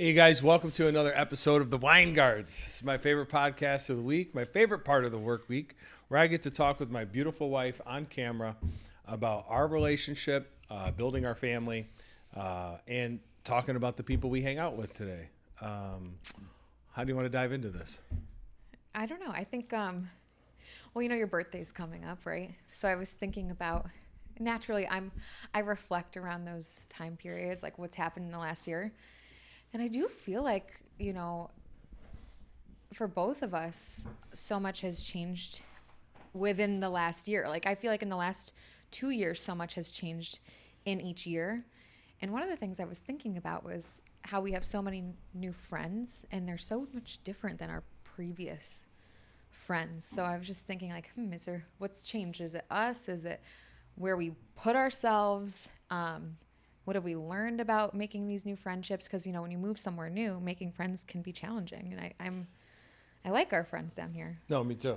Hey, you guys, welcome to another episode of the Winegards. This is my favorite podcast of the week, my favorite part of the work week, where I get to talk with my beautiful wife on camera about our relationship, building our family, and talking about the people we hang out with today. How do you want to dive into this? I don't know. I think, your birthday's coming up, right? So I was thinking about, naturally, I reflect around those time periods, like what's happened in the last year. And I do feel like, for both of us, so much has changed within the last year. Like, I feel like in the last 2 years, so much has changed in each year. And one of the things I was thinking about was how we have so many new friends, and they're so much different than our previous friends. So I was just thinking, like, what's changed? Is it us? Is it where we put ourselves? What have we learned about making these new friendships? Because, when you move somewhere new, making friends can be challenging. And I like our friends down here. No, me too.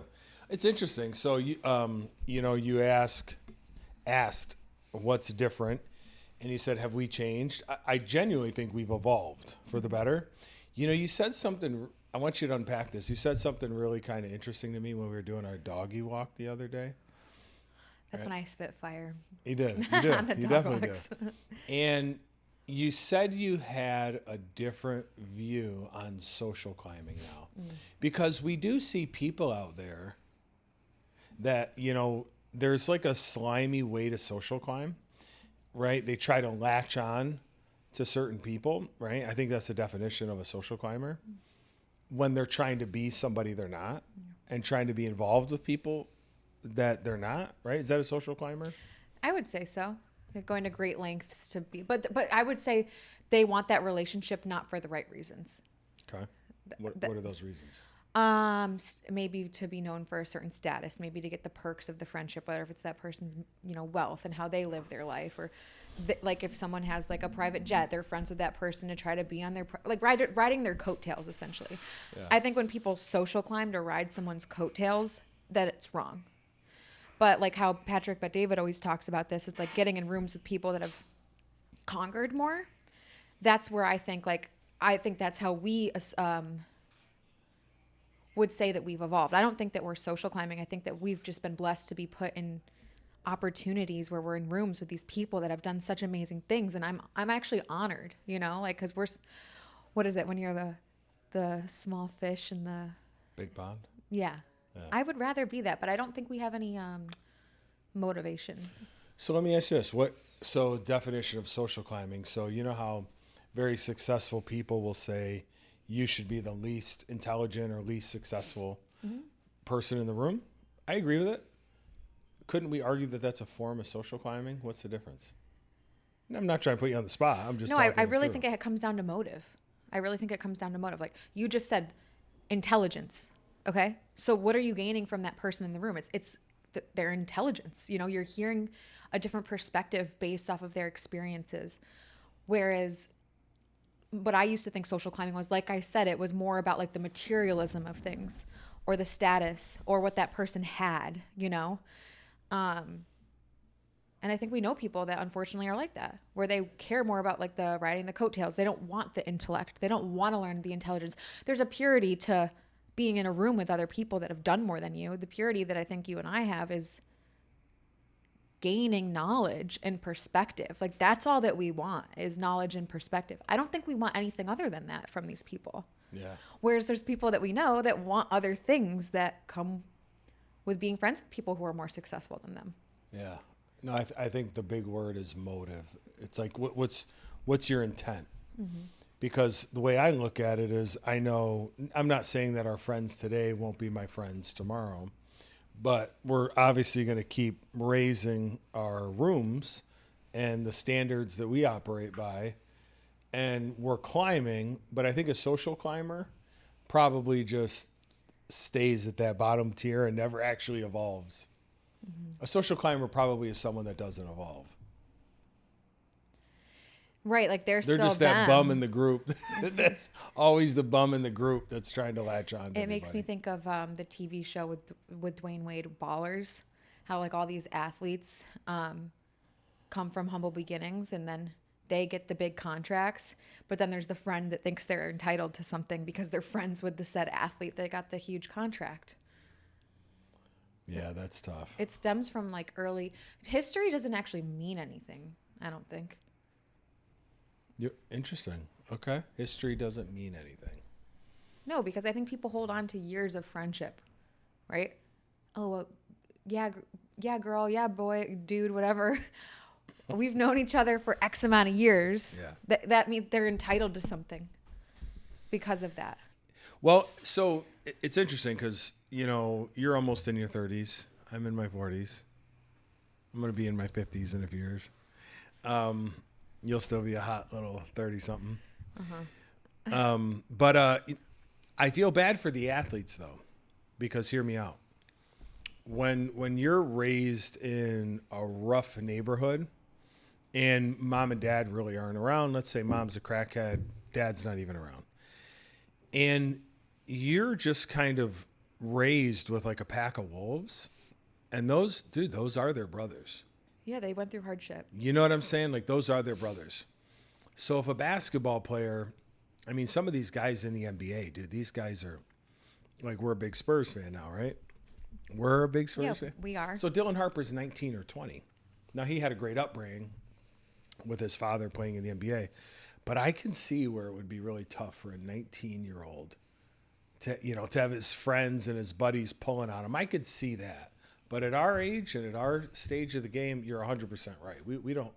It's interesting. So you asked what's different, and you said, have we changed? I genuinely think we've evolved for the better. You said something. I want you to unpack this. You said something really kind of interesting to me when we were doing our doggy walk the other day. That's when I spit fire. You did. On the You dog definitely walks. did. And you said you had a different view on social climbing now. Because we do see people out there that, there's like a slimy way to social climb, right? They try to latch on to certain people, right? I think that's the definition of a social climber. When they're trying to be somebody they're not and trying to be involved with people that they're not, right? Is that a social climber? I would say so. They're going to great lengths to be, but I would say they want that relationship not for the right reasons. Okay. What are those reasons? Maybe to be known for a certain status, maybe to get the perks of the friendship, whether if it's that person's, wealth and how they live their life, or like if someone has like a private jet, they're friends with that person to try to be on their, riding their coattails, essentially. Yeah. I think when people social climb to ride someone's coattails, that it's wrong. But like how Patrick Bet-David always talks about this, it's like getting in rooms with people that have conquered more. That's where I think that's how we would say that we've evolved. I don't think that we're social climbing. I think that we've just been blessed to be put in opportunities where we're in rooms with these people that have done such amazing things, and I'm actually honored, because what is it when you're the small fish in the big pond? Yeah. I would rather be that, but I don't think we have any motivation. So let me ask you this. So definition of social climbing. So you know how very successful people will say you should be the least intelligent or least successful person in the room? I agree with it. Couldn't we argue that that's a form of social climbing? What's the difference? I'm not trying to put you on the spot. I'm just I really think it comes down to motive. I really think it comes down to motive. Like you just said, intelligence. Okay. So what are you gaining from that person in the room? It's their intelligence. You're hearing a different perspective based off of their experiences. Whereas what I used to think social climbing was, like I said, it was more about like the materialism of things or the status or what that person had, And I think we know people that unfortunately are like that, where they care more about like the riding the coattails. They don't want the intellect. They don't want to learn the intelligence. There's a purity to being in a room with other people that have done more than you. The purity that I think you and I have is gaining knowledge and perspective. Like that's all that we want is knowledge and perspective. I don't think we want anything other than that from these people. Yeah. Whereas there's people that we know that want other things that come with being friends with people who are more successful than them. Yeah. No, I think the big word is motive. It's like, what's your intent? Mm-hmm. Because the way I look at it is, I know, I'm not saying that our friends today won't be my friends tomorrow, but we're obviously going to keep raising our rooms and the standards that we operate by, and we're climbing. But I think a social climber probably just stays at that bottom tier and never actually evolves. Mm-hmm. A social climber probably is someone that doesn't evolve. Right, like they're still just that bum in the group. That's always the bum in the group that's trying to latch on to It makes me think of the TV show with Dwayne Wade, Ballers, how like all these athletes come from humble beginnings and then they get the big contracts, but then there's the friend that thinks they're entitled to something because they're friends with the said athlete that got the huge contract. Yeah, that's tough. It stems from like early history. Doesn't actually mean anything, I don't think. Interesting. Okay. History doesn't mean anything. No, because I think people hold on to years of friendship, right? Oh, yeah, girl, yeah, boy, dude, whatever. We've known each other for X amount of years. Yeah. That means they're entitled to something because of that. Well, so it's interesting because, you're almost in your 30s. I'm in my 40s. I'm going to be in my 50s in a few years. You'll still be a hot little 30-something. But I feel bad for the athletes, though, because hear me out. When you're raised in a rough neighborhood and mom and dad really aren't around, let's say mom's a crackhead, dad's not even around, and you're just kind of raised with like a pack of wolves, and those are their brothers. Yeah, they went through hardship. You know what I'm saying? Like, those are their brothers. So if a basketball player, I mean, some of these guys in the NBA, dude, these guys are like, we're a big Spurs fan now, right? We're a big Spurs fan. We are. So Dylan Harper's 19 or 20. Now, he had a great upbringing with his father playing in the NBA, but I can see where it would be really tough for a 19-year-old to have his friends and his buddies pulling on him. I could see that. But at our age and at our stage of the game, you're 100% right. We don't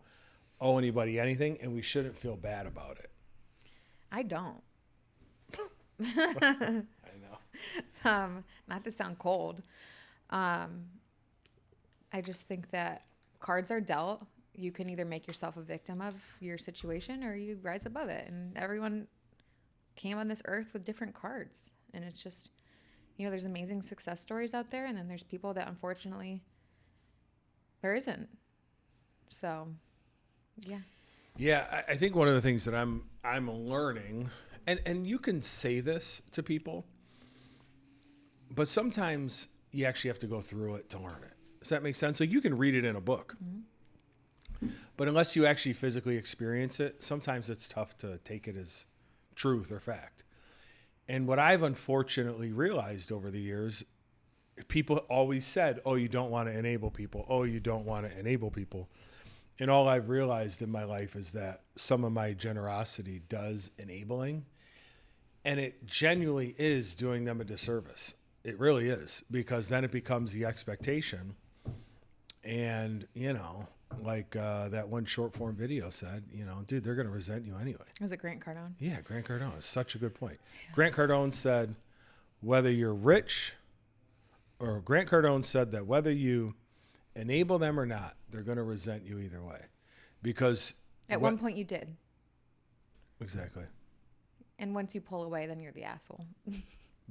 owe anybody anything, and we shouldn't feel bad about it. I don't. I know. Not to sound cold. I just think that cards are dealt. You can either make yourself a victim of your situation or you rise above it. And everyone came on this earth with different cards. And it's just, there's amazing success stories out there. And then there's people that unfortunately there isn't. So, yeah. Yeah, I think one of the things that I'm learning, and you can say this to people, but sometimes you actually have to go through it to learn it. Does that make sense? Like, you can read it in a book, but unless you actually physically experience it, sometimes it's tough to take it as truth or fact. And what I've unfortunately realized over the years, people always said, oh, you don't want to enable people. Oh, you don't want to enable people. And all I've realized in my life is that some of my generosity does enabling, and it genuinely is doing them a disservice. It really is, because then it becomes the expectation. And, like that one short form video said, dude, they're going to resent you anyway. Was it Grant Cardone? Yeah, Grant Cardone. It's such a good point. Yeah. Grant Cardone said, whether you're rich, or Grant Cardone said that whether you enable them or not, they're going to resent you either way. Because at one point you did. Exactly. And once you pull away, then you're the asshole.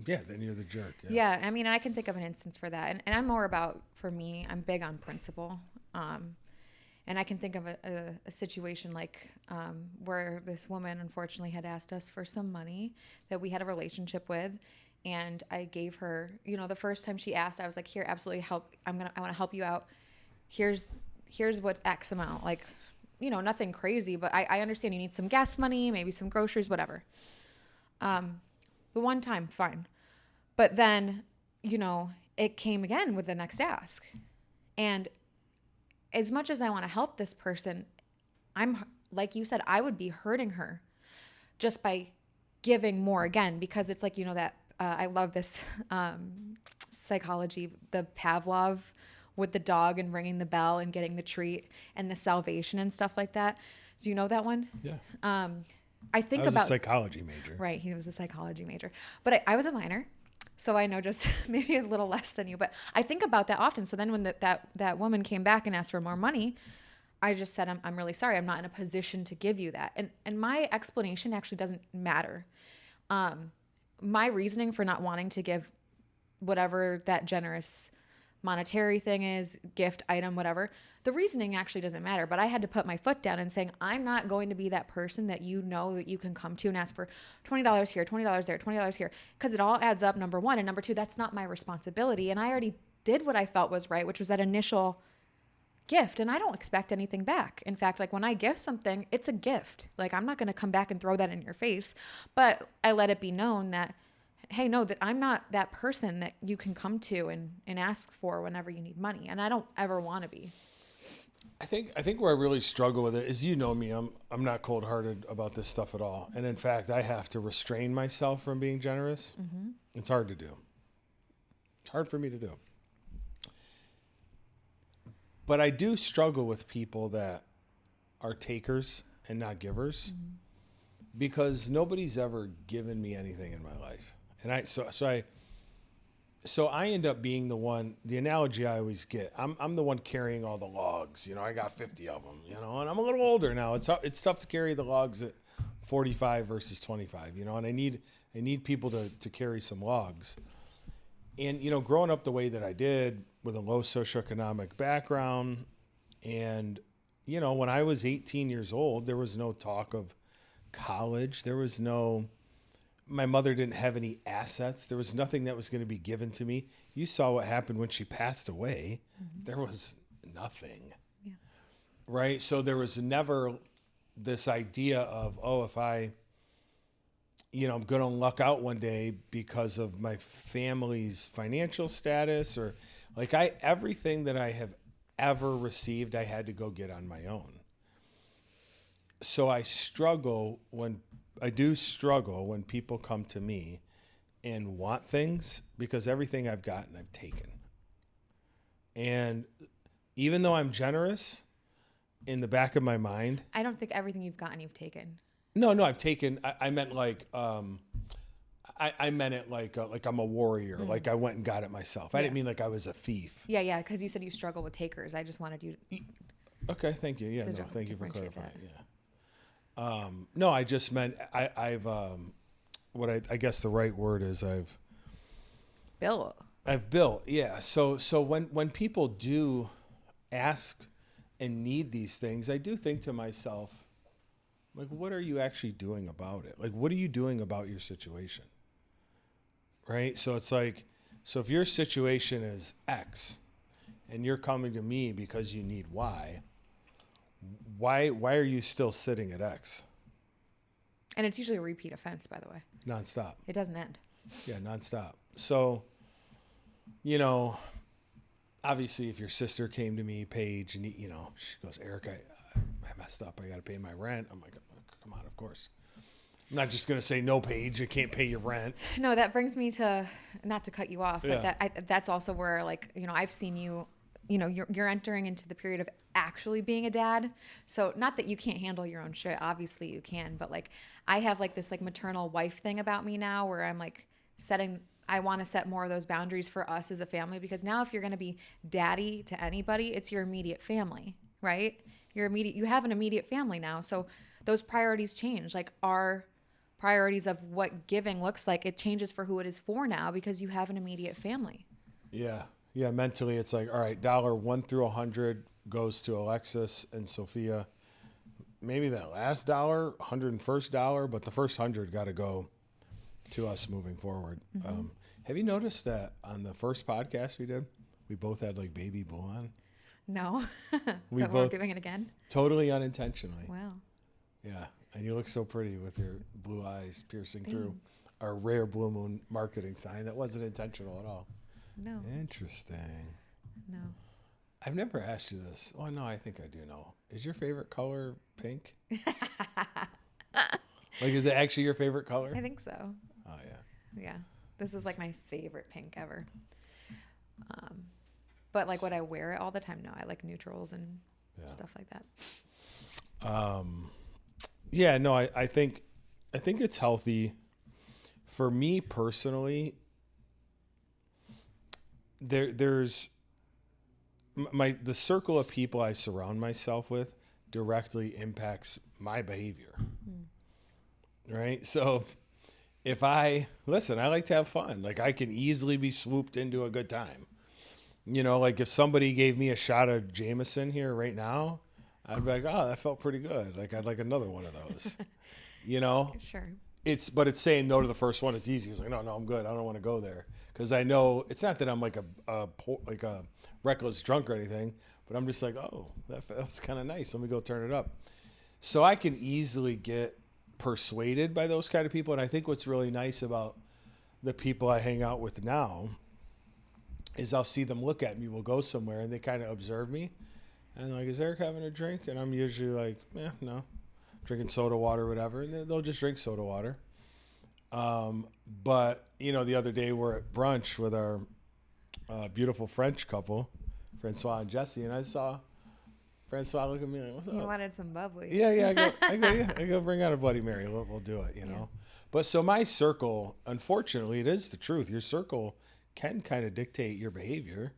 Yeah, then you're the jerk. Yeah, I mean, I can think of an instance for that. And I'm more about, for me, I'm big on principle. And I can think of a situation like where this woman unfortunately had asked us for some money that we had a relationship with. And I gave her, the first time she asked, I was like, here, absolutely help. I want to help you out. Here's what X amount, like, nothing crazy, but I understand you need some gas money, maybe some groceries, whatever. The one time, fine. But then, it came again with the next ask. And as much as I want to help this person, I'm, like you said, I would be hurting her just by giving more again, because it's like, that I love this psychology, the Pavlov with the dog and ringing the bell and getting the treat and the salvation and stuff like that. Do you know that one? Yeah. I think I was about a psychology major. Right, he was a psychology major, but I was a minor, so I know just maybe a little less than you. But I think about that often. So then when that woman came back and asked for more money, I just said, I'm really sorry, I'm not in a position to give you that. And my explanation actually doesn't matter. My reasoning for not wanting to give whatever that generous monetary thing is, gift, item, whatever, the reasoning actually doesn't matter. But I had to put my foot down and saying, I'm not going to be that person that that you can come to and ask for $20 here, $20 there, $20 here, because it all adds up, number one. And number two, that's not my responsibility. And I already did what I felt was right, which was that initial gift, and I don't expect anything back. In fact, like when I gift something, it's a gift. Like I'm not going to come back and throw that in your face, but I let it be known that, hey, no, that I'm not that person that you can come to and ask for whenever you need money. And I don't ever want to be. I think where I really struggle with it is, you know me, I'm not cold-hearted about this stuff at all. And in fact, I have to restrain myself from being generous. Mm-hmm. It's hard to do. It's hard for me to do. But I do struggle with people that are takers and not givers, because nobody's ever given me anything in my life. And so I end up being the one. The analogy I always get, I'm the one carrying all the logs. You know, I got 50 of them. You know, and I'm a little older now. It's tough to carry the logs at 45 versus 25. You know, and I need people to carry some logs. And you know, growing up the way that I did with a low socioeconomic background, and you know, when I was 18 years old, there was no talk of college. There was no. My mother didn't have any assets. There was nothing that was going to be given to me. You saw what happened when she passed away. Mm-hmm. There was nothing. Yeah. Right? So there was never this idea of, oh, if I'm going to luck out one day because of my family's financial status, or like everything that I have ever received, I had to go get on my own. So I struggle when people come to me and want things, because everything I've gotten, I've taken. And even though I'm generous, in the back of my mind, I don't think everything you've gotten, you've taken. No, I've taken, I meant like, I meant it like I'm a warrior. Mm-hmm. Like I went and got it myself. I didn't mean like I was a thief. Yeah. Because you said you struggle with takers. I just wanted you to. Okay. Thank you. Yeah. No, thank you for clarifying. That. Yeah. No, I just meant I've what I guess the right word is I've built. Yeah. So when people do ask and need these things, I do think to myself, like, what are you actually doing about it? Like, what are you doing about your situation? Right. So it's like, so if your situation is X and you're coming to me because you need Y, why are you still sitting at X? And it's usually a repeat offense, by the way. Nonstop. It doesn't end. Yeah, nonstop. So, you know, obviously if your sister came to me, Paige, and, you know, she goes, Eric, I messed up. I got to pay my rent. I'm like, come on, of course. I'm not just going to say, no, Paige, you can't pay your rent. No, that brings me to, not to cut you off, but that's also where, like, you know, I've seen you, you know, you're entering into the period of actually being a dad. So not that you can't handle your own shit. Obviously you can, but like I have like this like maternal wife thing about me now, where I'm like I want to set more of those boundaries for us as a family, because now if you're going to be daddy to anybody, it's your immediate family, right? You have an immediate family now. So those priorities change. Like our priorities of what giving looks like, it changes for who it is for now, because you have an immediate family. Yeah. Yeah. Mentally it's like, all right, $1 through 100 goes to Alexis and Sophia. Maybe that last $101st, but the first 100 got to go to us moving forward. Mm-hmm. Have you noticed that on the first podcast we did, we both had like baby blue on? No, but we're doing it again. Totally unintentionally. Wow. Yeah, and you look so pretty with your blue eyes piercing through our rare blue moon marketing sign. That wasn't intentional at all. No. Interesting. No. I've never asked you this. Oh, no, I think I do know. Is your favorite color pink? Like, is it actually your favorite color? I think so. Oh, yeah. Yeah. This is like my favorite pink ever. But like, would I wear it all the time? No, I like neutrals and stuff like that. Yeah, no, I think it's healthy. For me personally, there's the circle of people I surround myself with directly impacts my behavior. Right? So if I like to have fun. Like I can easily be swooped into a good time. You know, like if somebody gave me a shot of Jameson here right now, I'd be like, oh, that felt pretty good. Like I'd like another one of those. You know? Sure. But it's saying no to the first one. It's easy. It's like, no, I'm good. I don't want to go there. Because I know it's not that I'm like a reckless drunk or anything, But I'm just like, oh, that was kind of nice. Let me go turn it up. So I can easily get persuaded by those kind of people. And I think what's really nice about the people I hang out with now is I'll see them look at me. We'll go somewhere and they kind of observe me. And they're like, is Eric having a drink? And I'm usually like, no. Drinking soda water or whatever. And they'll just drink soda water. But, the other day we're at brunch with our beautiful French couple, Francois and Jesse, and I saw Francois look at me like, what's up? You wanted some bubbly. Yeah. I go bring out a Bloody Mary. We'll do it, Yeah. But so my circle, unfortunately, it is the truth. Your circle can kind of dictate your behavior.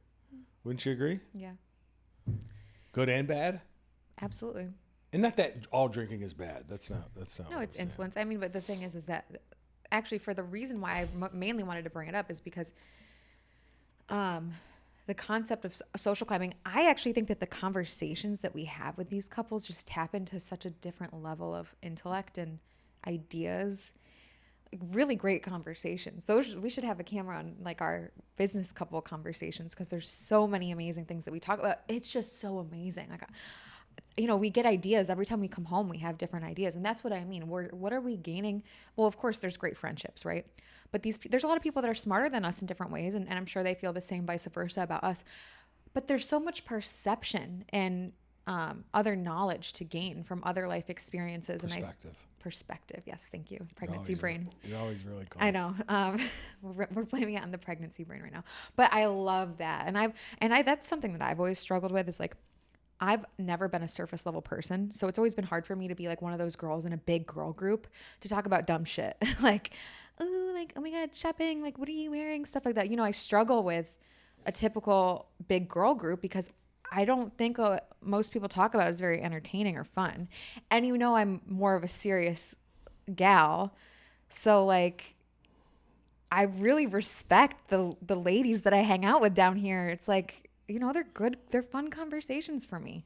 Wouldn't you agree? Yeah, Good and bad? absolutely. And not that all drinking is bad. That's not. No, what it's I'm saying. influence. I mean, but the thing is that actually, for the reason why I mainly wanted to bring it up is because the concept of social climbing, I actually think that the conversations that we have with these couples just tap into such a different level of intellect and ideas. Like, really great conversations. Those, we should have a camera on like our business couple conversations, because there's so many amazing things that we talk about. It's just so amazing. Like, we get ideas every time we come home. We have different ideas, and that's what I mean. What are we gaining? Well, of course, there's great friendships, right? But there's a lot of people that are smarter than us in different ways, and I'm sure they feel the same vice versa about us. But there's so much perception and other knowledge to gain from other life experiences. Perspective. Yes, thank you. Pregnancy brain. You're always really close. I know. We're blaming it on the pregnancy brain right now. But I love that, and that's something that I've always struggled with. Is like, I've never been a surface level person. So it's always been hard for me to be like one of those girls in a big girl group to talk about dumb shit. like, oh my God, shopping. Like, what are you wearing? Stuff like that. I struggle with a typical big girl group because I don't think most people talk about it as very entertaining or fun. And I'm more of a serious gal. So like, I really respect the ladies that I hang out with down here. It's like, they're good. They're fun conversations for me.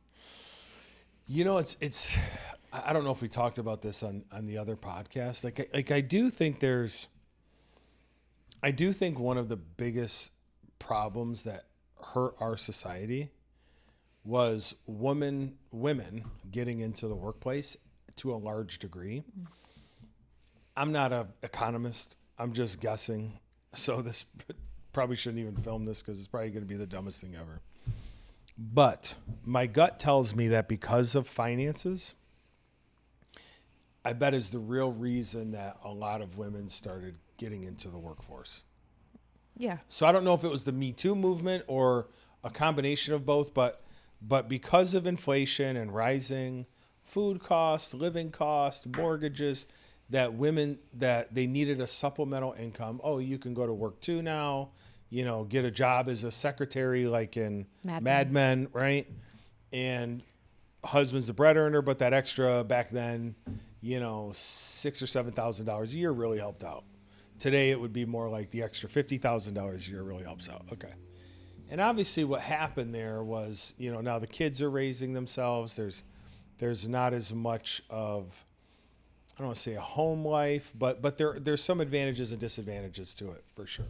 It's, I don't know if we talked about this on the other podcast. I do think one of the biggest problems that hurt our society was women getting into the workplace to a large degree. Mm-hmm. I'm not an economist. I'm just guessing. So this probably shouldn't even film this because it's probably going to be the dumbest thing ever. But my gut tells me that because of finances, I bet is the real reason that a lot of women started getting into the workforce. Yeah. So I don't know if it was the Me Too movement or a combination of both, but because of inflation and rising food costs, living costs, mortgages, that women, that they needed a supplemental income. Oh, you can go to work too now, get a job as a secretary like in Mad Men, right? And husband's the bread earner, but that extra back then, $6,000 or $7,000 a year really helped out. Today it would be more like the extra $50,000 a year really helps out. Okay. And obviously what happened there was, now the kids are raising themselves. There's not as much of, I don't want to say a home life, but there's some advantages and disadvantages to it for sure.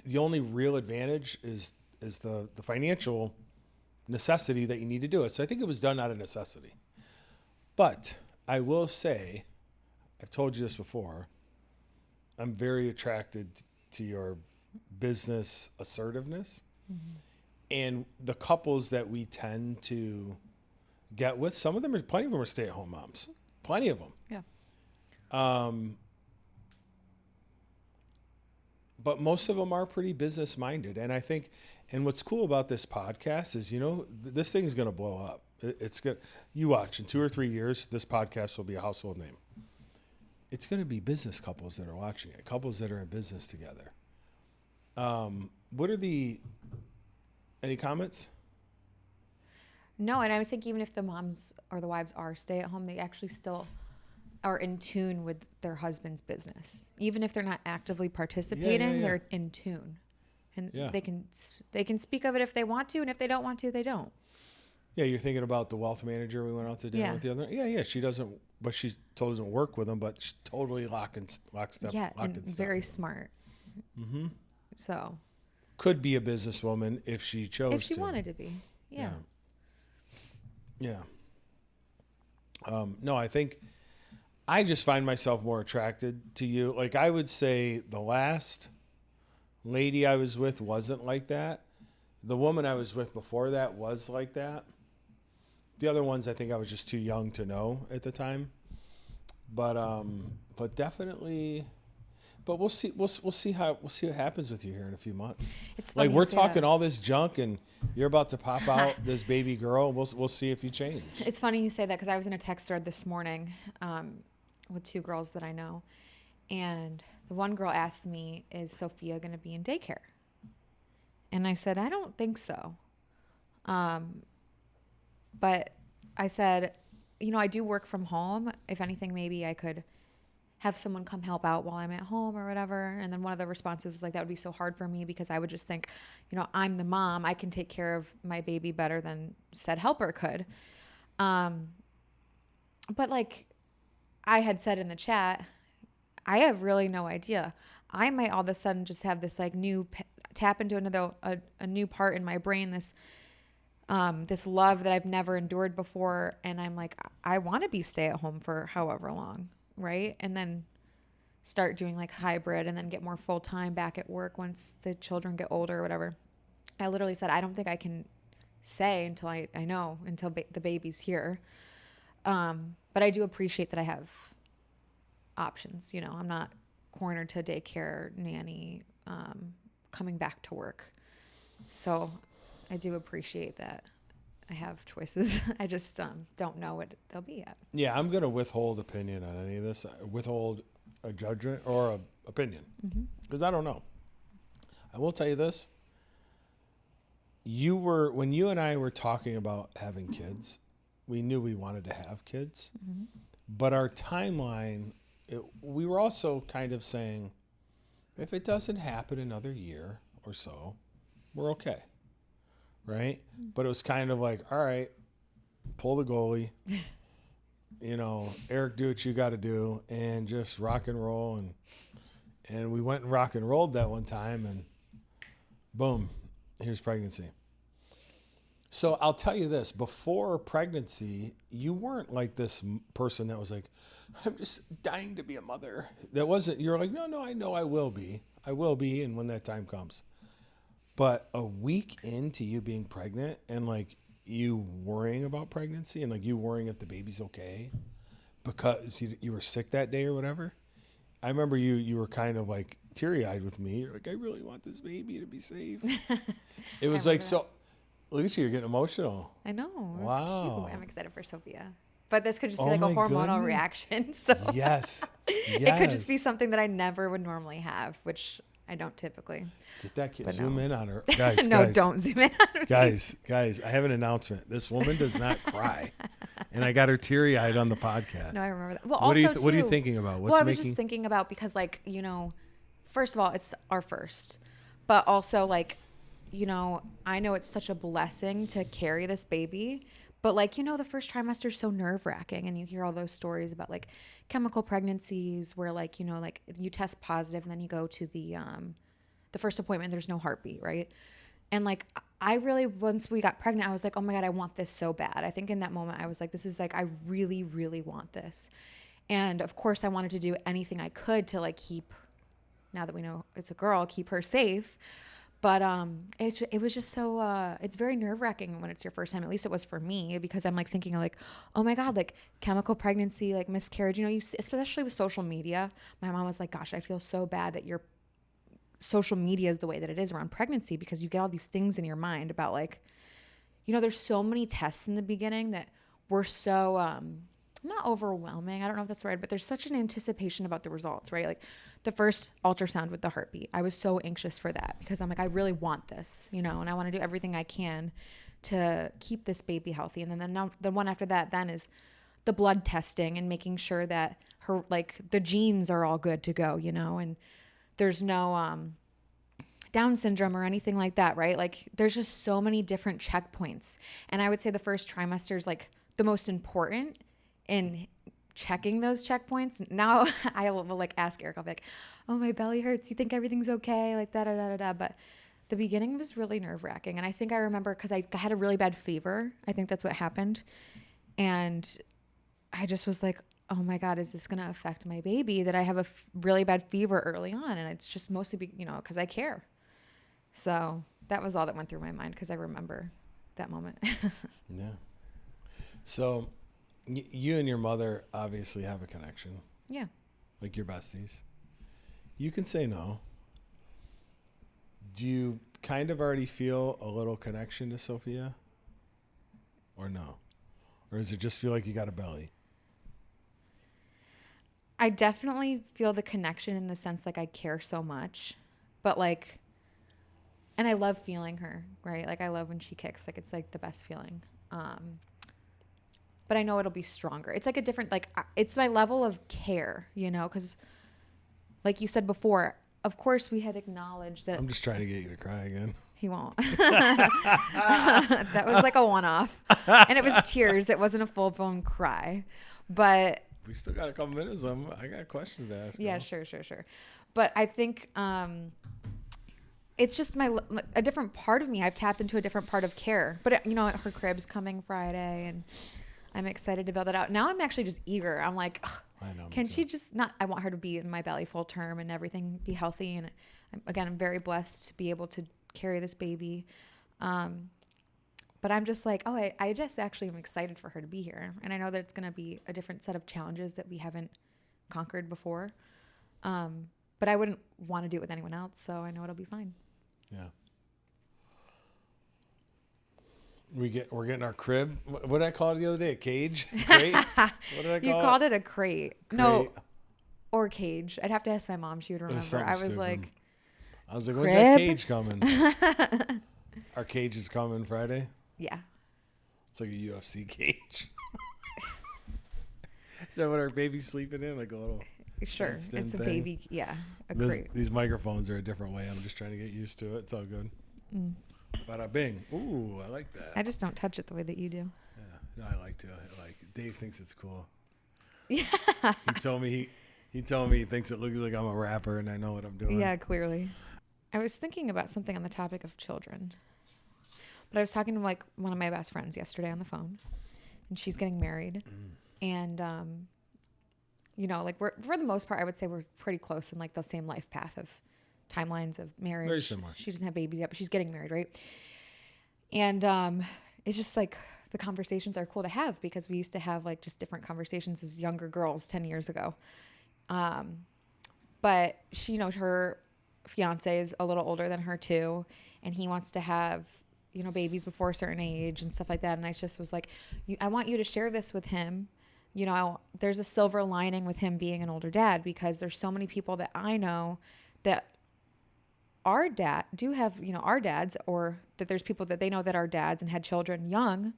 The only real advantage is the financial necessity that you need to do it. So I think it was done out of necessity. But I will say, I've told you this before, I'm very attracted to your business assertiveness. Mm-hmm. And the couples that we tend to get with, plenty of them are stay-at-home moms. Plenty of them. Yeah. But most of them are pretty business-minded. And I think, and what's cool about this podcast is, this thing's going to blow up. It's good. You watch, in 2 or 3 years, this podcast will be a household name. It's going to be business couples that are watching it, couples that are in business together. Any comments? No, and I think even if the moms or the wives are stay at home, they actually still are in tune with their husband's business. Even if they're not actively participating, they're in tune. And they can speak of it if they want to, and if they don't want to, they don't. Yeah, you're thinking about the wealth manager we went out to dinner with the other. Yeah, she doesn't, but she totally doesn't work with him, but she's totally lockstep. Yeah, and very smart. Mm-hmm. So. Could be a businesswoman if she chose to. If she wanted to be. Yeah. Yeah. No, I think I just find myself more attracted to you. Like I would say the last lady I was with wasn't like that. The woman I was with before that was like that. The other ones I think I was just too young to know at the time. But definitely but we'll see we'll see what happens with you here in a few months. It's funny Like you we're say talking that. all this junk and you're about to pop out this baby girl. We'll see if you change. It's funny you say that because I was in a text thread this morning with two girls that I know. And the one girl asked me, is Sophia going to be in daycare? And I said, I don't think so. But I said, you know, I do work from home. If anything, maybe I could have someone come help out while I'm at home or whatever. And then one of the responses was like, that would be so hard for me because I would just think, you know, I'm the mom. I can take care of my baby better than said helper could. But like I had said in the chat, I have really no idea. I might all of a sudden just have this like new tap into another a new part in my brain, this love that I've never endured before, and I'm like, I want to be stay at home for however long, right? And then start doing like hybrid, and then get more full time back at work once the children get older or whatever. I literally said I don't think I can say until I know until the baby's here. But I do appreciate that I have options. You know, I'm not cornered to daycare, nanny, coming back to work. So I do appreciate that I have choices. I just don't know what they'll be yet. Yeah, I'm going to withhold opinion on any of this. Withhold a judgment or a opinion because I don't know. I will tell you this. When you and I were talking about having kids, we knew we wanted to have kids, but our timeline, we were also kind of saying, if it doesn't happen another year or so, we're okay. Right? But it was kind of like, all right, pull the goalie, you know, Eric, do what you got to do and just rock and roll. And we went and rock and rolled that one time and boom, here's pregnancy. So I'll tell you this, before pregnancy, you weren't like this person that was like, I'm just dying to be a mother. That wasn't, you're like, no, I know I will be. And when that time comes. But a week into you being pregnant and like you worrying about pregnancy and like you worrying if the baby's okay because you were sick that day or whatever. I remember you were kind of like teary-eyed with me. You're like, I really want this baby to be safe. It was like, so look at you, you're getting emotional. I know. It was Wow. cute. I'm excited for Sophia. But this could just be Oh like a my hormonal goodness. reaction. So Yes. it could just be something that I never would normally have, which I don't typically. Get that kid. But Zoom no. in on her. Guys, No, guys, don't zoom in on me. Guys, I have an announcement. This woman does not cry. And I got her teary-eyed on the podcast. No, I remember that. Well, What are also, you too- thinking about? Well, I was just thinking about because, like, you know, first of all, it's our first. But also, like, you know, I know it's such a blessing to carry this baby. But, like, you know, the first trimester is so nerve-wracking. And you hear all those stories about, like, chemical pregnancies where, like, you know, like, you test positive and then you go to the first appointment, there's no heartbeat, right? And, like, I really, once we got pregnant, I was like, oh, my God, I want this so bad. I think in that moment, I was like, this is, like, I really, really want this. And, of course, I wanted to do anything I could to, like, keep, now that we know it's a girl, keep her safe. But it was just so, it's very nerve-wracking when it's your first time. At least it was for me, because I'm like thinking like, oh my God, like chemical pregnancy, like miscarriage, you know, especially with social media. My mom was like, gosh, I feel so bad that your social media is the way that it is around pregnancy, because you get all these things in your mind about like, you know, there's so many tests in the beginning that were so, not overwhelming. I don't know if that's right, but there's such an anticipation about the results, right? Like the first ultrasound with the heartbeat, I was so anxious for that because I'm like, I really want this, you know, and I want to do everything I can to keep this baby healthy. And then the one after that then is the blood testing and making sure that her, like the genes are all good to go, you know, and there's no, Down syndrome or anything like that, right? Like there's just so many different checkpoints. And I would say the first trimester is like the most important in checking those checkpoints. Now I will like ask Eric, I'll be like, oh, my belly hurts. You think everything's okay? Like da da da da da. But The beginning was really nerve-wracking. And I think I remember because I had a really bad fever. I think that's what happened. And I just was like, oh my God, is this going to affect my baby that I have a really bad fever early on? And it's just mostly, because I care. So that was all that went through my mind because I remember that moment. Yeah. So you and your mother obviously have a connection. Yeah. Like your besties. You can say no. Do you kind of already feel a little connection to Sophia? Or no? Or does it just feel like you got a belly? I definitely feel the connection in the sense like I care so much. But like, and I love feeling her, right? Like I love when she kicks. Like it's like the best feeling. But I know it'll be stronger. It's like a different, like it's my level of care, because like you said before, of course we had acknowledged that. I'm just trying to get you to cry again. He won't. That was like a one-off. And it was tears. It wasn't a full-blown cry. But we still got a couple minutes. I got questions to ask. Yeah, sure. But I think it's just a different part of me. I've tapped into a different part of care. But, her crib's coming Friday, and I'm excited to build that out. Now I'm actually just eager. I'm like, I know, can she just not, I want her to be in my belly full term and everything be healthy. And I'm very blessed to be able to carry this baby. But I'm just like, I just actually am excited for her to be here. And I know that it's going to be a different set of challenges that we haven't conquered before. But I wouldn't want to do it with anyone else. So I know it'll be fine. Yeah. We're getting our crib. What did I call it the other day? A cage? Crate? What did I call it? You called it a crate. No, or cage. I'd have to ask my mom. She would remember. I was like, when's that cage coming? Our cage is coming Friday? Yeah. It's like a UFC cage. Is that what our baby's sleeping in? Like a little... Sure. It's a thing? baby. Yeah. A crate. These microphones are a different way. I'm just trying to get used to it. It's all good. Bada bing. Ooh, I like that. I just don't touch it the way that you do. Yeah. No, I like to. Dave thinks it's cool. Yeah. He told me he thinks it looks like I'm a rapper and I know what I'm doing. Yeah, clearly. I was thinking about something on the topic of children. But I was talking to like one of my best friends yesterday on the phone, and she's getting married. And like we're, for the most part, I would say we're pretty close in like the same life path of timelines of marriage. Very similar. She doesn't have babies yet, but she's getting married, right? And it's just like the conversations are cool to have because we used to have like just different conversations as younger girls 10 years ago. But she, her fiance is a little older than her too, and he wants to have babies before a certain age and stuff like that. And I just was like, I want you to share this with him. There's a silver lining with him being an older dad because there's so many people that I know that our dad do have, our dads, or that there's people that they know that are dads and had children young,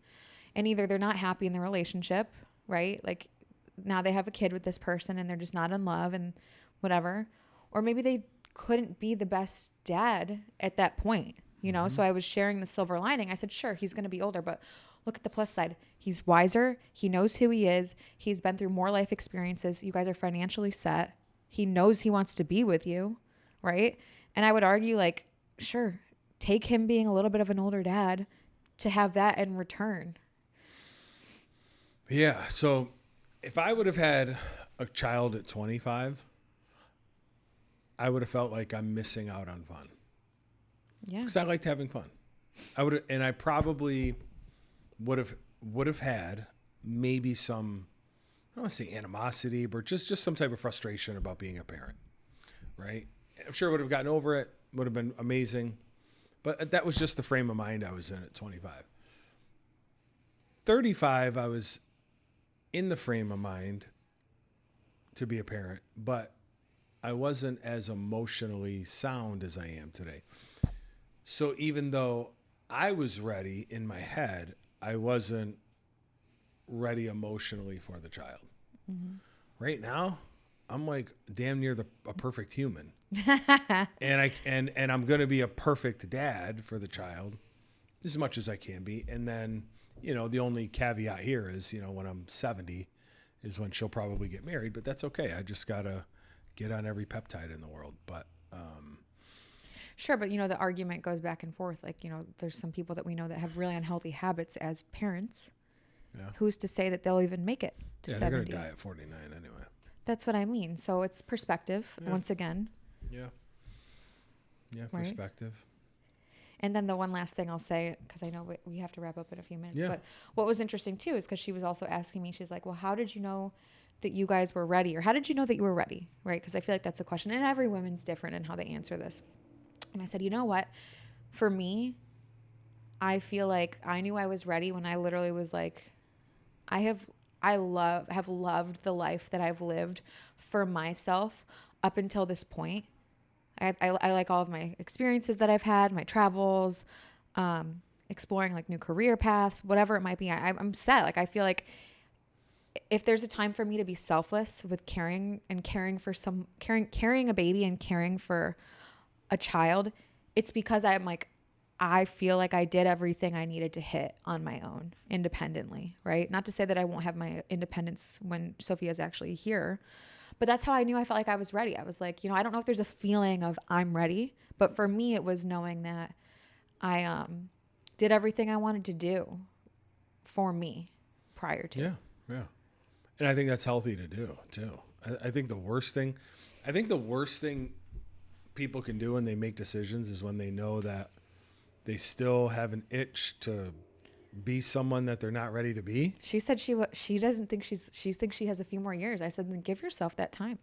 and either they're not happy in the relationship, right? Like now they have a kid with this person and they're just not in love and whatever. Or maybe they couldn't be the best dad at that point. So I was sharing the silver lining. I said, sure, he's going to be older, but look at the plus side. He's wiser. He knows who he is. He's been through more life experiences. You guys are financially set. He knows he wants to be with you, right? And I would argue, like, sure, take him being a little bit of an older dad to have that in return. Yeah. So if I would have had a child at 25, I would have felt like I'm missing out on fun. Yeah. Because I liked having fun. I probably would have had maybe some, I don't want to say animosity, but just some type of frustration about being a parent, right? I'm sure I would have gotten over it, would have been amazing. But that was just the frame of mind I was in at 25. 35, I was in the frame of mind to be a parent, but I wasn't as emotionally sound as I am today. So even though I was ready in my head, I wasn't ready emotionally for the child. Mm-hmm. Right now, I'm like damn near a perfect human. and I'm going to be a perfect dad for the child as much as I can be. And then, the only caveat here is, when I'm 70 is when she'll probably get married, but that's okay. I just got to get on every peptide in the world. But, Sure, but the argument goes back and forth. Like, there's some people that we know that have really unhealthy habits as parents. Yeah. Who's to say that they'll even make it to 70? They're going to die at 49 anyway. That's what I mean. So it's perspective, once again. Yeah. Yeah, Right? perspective. And then the one last thing I'll say, because I know we have to wrap up in a few minutes, Yeah. but what was interesting too is because she was also asking me, she's like, well, how did you know that you guys were ready? Or how did you know that you were ready? Right? Because I feel like that's a question. And every woman's different in how they answer this. And I said, you know what? For me, I feel like I knew I was ready when I literally was like, I have loved the life that I've lived for myself up until this point. I like all of my experiences that I've had, my travels, exploring like new career paths, whatever it might be. I'm set. Like, I feel like if there's a time for me to be selfless with carrying a baby and caring for a child, it's because I feel like I did everything I needed to hit on my own independently, right? Not to say that I won't have my independence when Sophia's actually here, but that's how I knew I felt like I was ready. I was like, I don't know if there's a feeling of I'm ready, but for me, it was knowing that I did everything I wanted to do for me prior to. Yeah, yeah. And I think that's healthy to do too. I think the worst thing people can do when they make decisions is when they know that they still have an itch to be someone that they're not ready to be. She said she doesn't think she thinks she has a few more years. I said, then give yourself that time.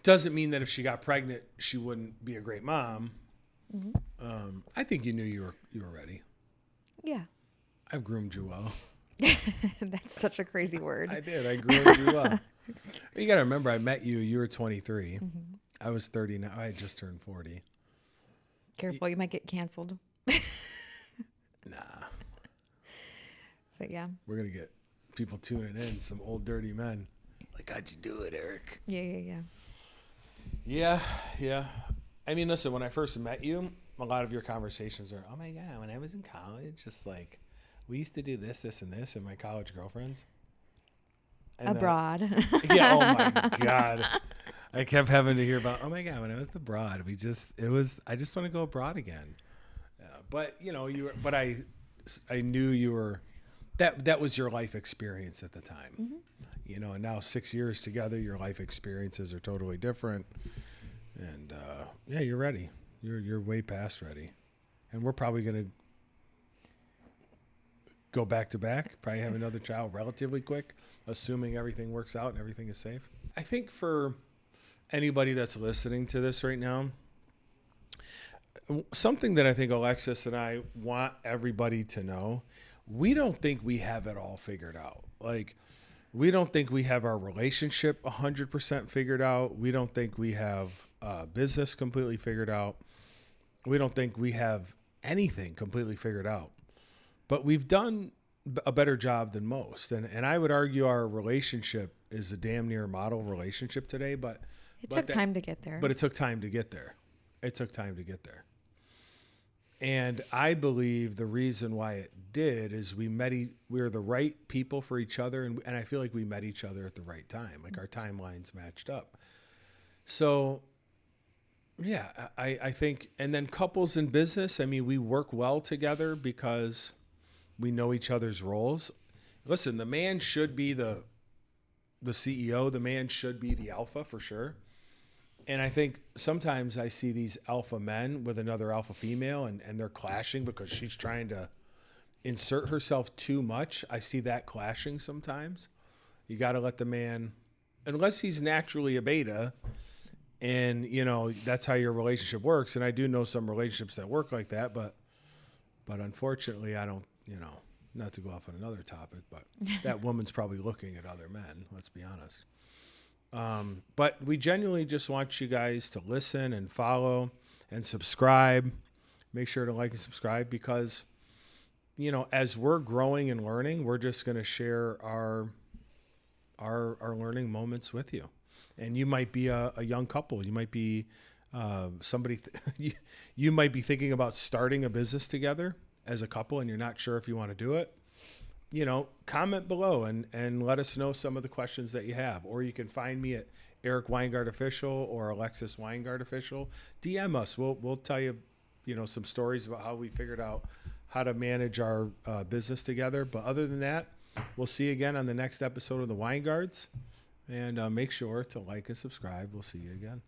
Doesn't mean that if she got pregnant, she wouldn't be a great mom. Mm-hmm. I think you knew you were ready. Yeah. I've groomed you well. That's such a crazy word. I did. I groomed you well. You got to remember, I met you. You were 23. Mm-hmm. I was 30 now. I had just turned 40. Careful, you might get canceled. Nah. But yeah. We're going to get people tuning in, some old dirty men. Like, how'd you do it, Eric? Yeah. Yeah. I mean, listen, when I first met you, a lot of your conversations are, oh my God, when I was in college, just like, we used to do this, and this, and my college girlfriends. And abroad. Yeah, oh my God. I kept having to hear about, oh my God, when I was abroad, I just want to go abroad again. But, I knew you were, that was your life experience at the time. Mm-hmm. And now 6 years together, your life experiences are totally different. And, you're ready. You're way past ready. And we're probably going to go back to back, probably have another child relatively quick, assuming everything works out and everything is safe. I think for anybody that's listening to this right now, something that I think Alexis and I want everybody to know, we don't think we have it all figured out. Like, we don't think we have our relationship 100% figured out. We don't think we have business completely figured out. We don't think we have anything completely figured out. But we've done a better job than most. And I would argue our relationship is a damn near model relationship today. But it took time to get there. But it took time to get there. And I believe the reason why it did is we were the right people for each other. And I feel like we met each other at the right time. Like, our timelines matched up. So, yeah, I think, and then couples in business, I mean, we work well together because we know each other's roles. Listen, the man should be the CEO. The man should be the alpha for sure. And I think sometimes I see these alpha men with another alpha female and they're clashing because she's trying to insert herself too much. I see that clashing sometimes. You got to let the man, unless he's naturally a beta and, that's how your relationship works. And I do know some relationships that work like that, but unfortunately I don't, not to go off on another topic, but that woman's probably looking at other men, let's be honest. But we genuinely just want you guys to listen and follow and subscribe. Make sure to like and subscribe because, as we're growing and learning, we're just going to share our learning moments with you. And you might be a young couple. You might be somebody. You might be thinking about starting a business together as a couple, and you're not sure if you want to do it. Comment below and let us know some of the questions that you have. Or you can find me at Eric Weingart Official or Alexis Weingart Official, DM us. We'll tell you, some stories about how we figured out how to manage our business together. But other than that, we'll see you again on the next episode of the Winegards. And make sure to like and subscribe. We'll see you again.